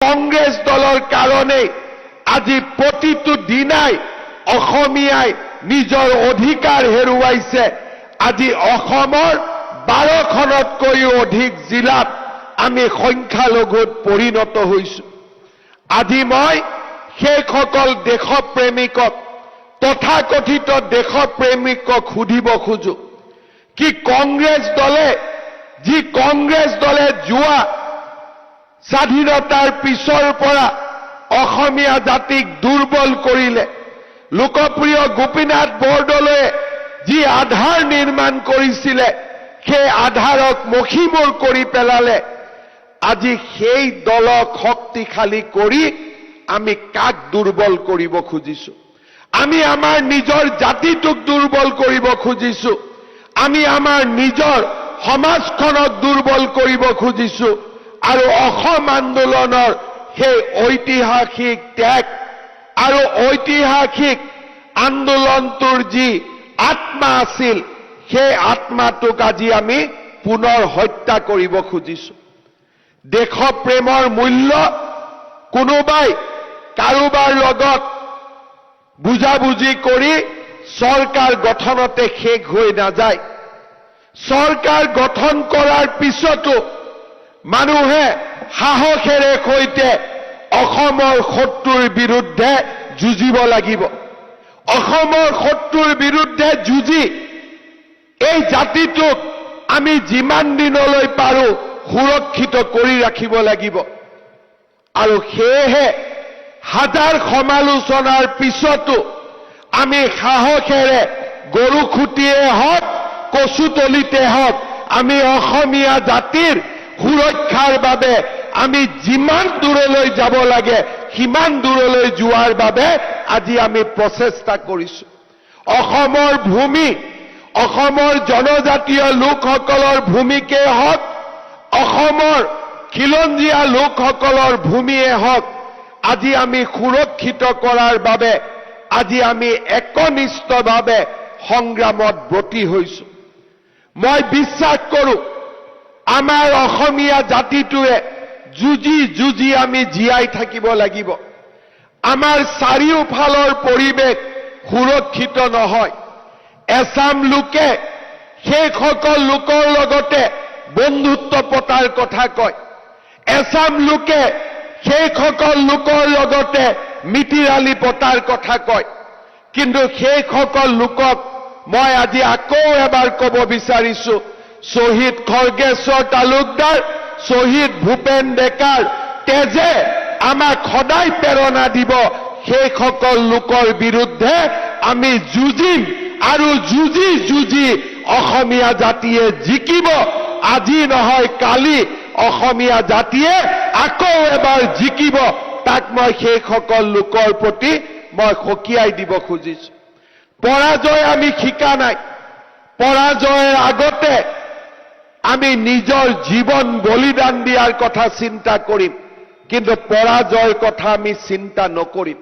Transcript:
কংগ্ৰেছ দলৰ কাৰণে আজি প্ৰতিটো দিনাই অসমীয়াই নিজৰ অধিকাৰ হেৰুৱাইছে। আজি অসমৰ 12খনতকৈও অধিক জিলাত আমি সংখ্যালঘুত পৰিণত হৈছো। আজি মই সেইসকল দেশপ্ৰেমিকক তথাকথিত দেশপ্ৰেমিকক সুধিব খোজো কি কংগ্ৰেছ দলে যোৱা স্বাধীনতাৰ পিছৰ পৰা অসমীয়া জাতিক দুৰ্বল কৰিলে, লোকপ্ৰিয় গোপীনাথ বৰদলৈয়ে যি আধাৰ নিৰ্মাণ কৰিছিলে সেই আধাৰক মষিমূৰ কৰি পেলালে। আজি সেই দলক শক্তিশালী কৰি আমি কাক দুৰ্বল কৰিব খুজিছো? আমি আমাৰ নিজৰ জাতিটোক দুৰ্বল কৰিব খুজিছো, আমি আমাৰ নিজৰ সমাজখনক দুৰ্বল কৰিব খুজিছো। আৰু অসম আন্দোলনৰ সেই ঐতিহাসিক ত্যাগ আৰু ঐতিহাসিক আন্দোলনটোৰ যি আত্মা আছিল সেই আত্মাটোক আজি আমি পুনৰ হত্যা কৰিব খুজিছো। দেশপ্ৰেমৰ মূল্য কোনোবাই কাৰোবাৰ লগত বুজাবুজি কৰি চৰকাৰ গঠনতে শেষ হৈ নাযায়। চৰকাৰ গঠন কৰাৰ পিছতো মানুহে সাহসেৰে সৈতে অসমৰ শত্ৰুৰ বিৰুদ্ধে যুঁজিব লাগিব। অসমৰ শত্ৰুৰ বিৰুদ্ধে যুঁজি এই জাতিটোক আমি যিমান দিনলৈ পাৰো সুৰক্ষিত কৰি ৰাখিব লাগিব। আৰু সেয়েহে হাজাৰ সমালোচনাৰ পিছতো আমি সাহসেৰে গৰু খুটিয়ে হওক কচুতলিতে হওক আমি অসমীয়া জাতিৰ সুৰক্ষাৰ বাবে আমি যিমান দূৰলৈ যাব লাগে সিমান দূৰলৈ যোৱাৰ বাবে আজি আমি প্ৰচেষ্টা কৰিছো। অসমৰ ভূমি, অসমৰ জনজাতীয় লোকসকলৰ ভূমিকে হওক, অসমৰ খিলঞ্জীয়া লোকসকলৰ ভূমিয়ে হওক, আজি আমি সুৰক্ষিত কৰাৰ বাবে আজি আমি একনিষ্ঠভাৱে সংগ্ৰামত ব্ৰতী হৈছো। মই বিশ্বাস কৰো আমাৰ অসমীয়া জাতিটোৱে যুঁজি যুঁজি আমি জীয়াই থাকিব লাগিব। আমাৰ চাৰিওফালৰ পৰিৱেশ সুৰক্ষিত নহয়। এছাম লোকে সেইসকল লোকৰ লগতে বন্ধুত্ব পতাৰ কথা কয়। এছাম লোকে সেইসকল লোকৰ লগতে মিতিৰালি পতাৰ কথা কয়। কিন্তু সেইসকল লোকক মই আজি আকৌ এবাৰ ক'ব বিচাৰিছো, শ্বহীদ খৰ্গেশ্বৰ তালুকদাৰ, শ্বহীদ ভূপেন ডেকাৰ তেজে আমাক সদায় প্ৰেৰণা দিব। সেইসকল লোকৰ বিৰুদ্ধে আমি যুঁজিম আৰু যুঁজি যুঁজি অসমীয়া জাতিয়ে জিকিব। আজি নহয় কালি অসমীয়া জাতিয়ে আকৌ এবাৰ জিকিব। তাক মই সেইসকল লোকৰ প্ৰতি মই সকীয়াই দিব খুজিছো। পৰাজয় আমি শিকা নাই। পৰাজয়ৰ আগতে আমি নিজৰ জীৱন বলিদান দিয়াৰ কথা চিন্তা কৰিম, কিন্তু পৰাজয়ৰ কথা আমি চিন্তা নকৰিম।